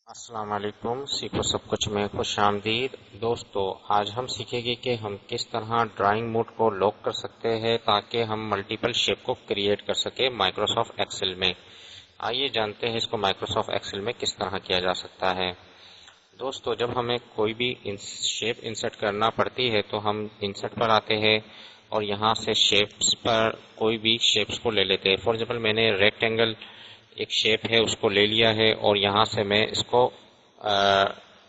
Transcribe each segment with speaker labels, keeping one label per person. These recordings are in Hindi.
Speaker 1: अस्सलाम वालेकुम। सीखो सब कुछ में खुशामदीद। दोस्तों, आज हम सीखेंगे कि हम किस तरह ड्राइंग मोड को लॉक कर सकते हैं ताकि हम मल्टीपल शेप को क्रिएट कर सके माइक्रोसॉफ्ट एक्सेल में। आइए जानते हैं इसको माइक्रोसॉफ्ट एक्सेल में किस तरह किया जा सकता है। दोस्तों, जब हमें कोई भी शेप इंसर्ट करना पड़ती है तो हम इंसर्ट पर आते हैं और यहाँ से शेप्स पर कोई भी शेप्स को ले लेते हैं। फॉर एग्जाम्पल, मैंने रेक्टेंगल एक शेप है उसको ले लिया है और यहाँ से मैं इसको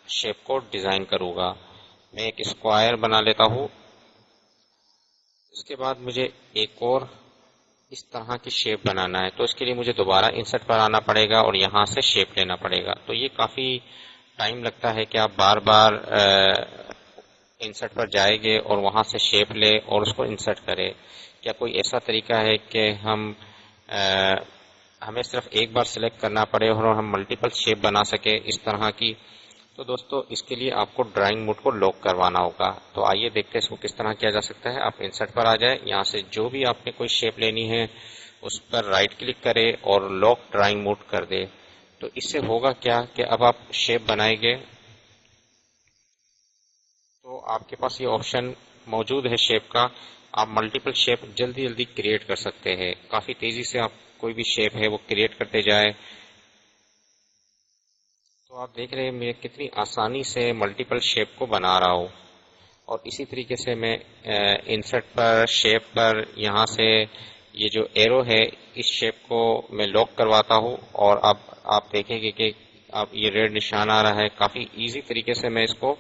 Speaker 1: शेप को डिजाइन करूंगा। मैं एक स्क्वायर बना लेता हूँ। इसके बाद मुझे एक और इस तरह की शेप बनाना है, तो इसके लिए मुझे दोबारा इंसर्ट पर आना पड़ेगा और यहाँ से शेप लेना पड़ेगा। तो ये काफी टाइम लगता है कि आप बार बार इंसर्ट पर जाएंगे और वहां से शेप ले और उसको इंसर्ट करें। क्या कोई ऐसा तरीका है कि हमें सिर्फ एक बार सिलेक्ट करना पड़े और हम मल्टीपल शेप बना सके इस तरह की? तो दोस्तों, इसके लिए आपको ड्राइंग मोड को लॉक करवाना होगा। तो आइए देखते हैं इसको किस तरह किया जा सकता है। आप इंसर्ट पर आ जाए, यहाँ से जो भी आपने कोई शेप लेनी है उस पर राइट क्लिक करें और लॉक ड्राइंग मोड कर दे। तो इससे होगा क्या कि अब आप शेप बनाएंगे तो आपके पास ये ऑप्शन मौजूद है शेप का। आप मल्टीपल शेप जल्दी जल्दी क्रिएट कर सकते हैं। काफी तेजी से आप कोई भी शेप है वो क्रिएट करते जाए। तो आप देख रहे हैं मैं कितनी आसानी से मल्टीपल शेप को बना रहा हूँ। और इसी तरीके से मैं इंसर्ट पर, शेप पर, यहाँ से ये जो एरो है इस शेप को मैं लॉक करवाता हूँ और अब आप देखेंगे कि अब ये रेड निशान आ रहा है। काफी इजी तरीके से मैं इसको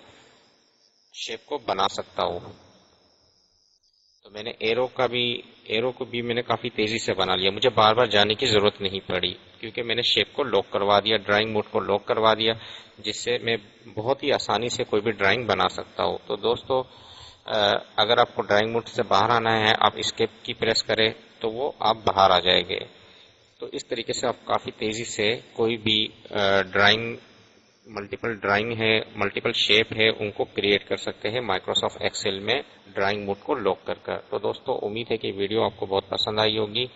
Speaker 1: शेप को बना सकता हूँ। तो मैंने एरो को भी मैंने काफी तेजी से बना लिया। मुझे बार बार जाने की जरूरत नहीं पड़ी क्योंकि मैंने शेप को लॉक करवा दिया, ड्राइंग मोड को लॉक करवा दिया, जिससे मैं बहुत ही आसानी से कोई भी ड्राइंग बना सकता हूँ। तो दोस्तों, अगर आपको ड्राइंग मोड से बाहर आना है, आप एस्केप की प्रेस करें तो वो आप बाहर आ जाएंगे। तो इस तरीके से आप काफी तेजी से कोई भी ड्राइंग, मल्टीपल ड्राइंग है, मल्टीपल शेप है, उनको क्रिएट कर सकते हैं माइक्रोसॉफ्ट एक्सेल में ड्राइंग मोड को लॉक कर। तो दोस्तों, उम्मीद है कि वीडियो आपको बहुत पसंद आई होगी।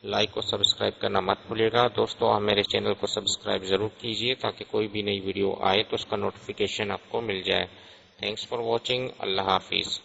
Speaker 1: लाइक और सब्सक्राइब करना मत भूलिएगा। दोस्तों, आप मेरे चैनल को सब्सक्राइब जरूर कीजिए ताकि कोई भी नई वीडियो आए तो उसका नोटिफिकेशन आपको मिल जाए। Thanks for watching. Allah Hafiz.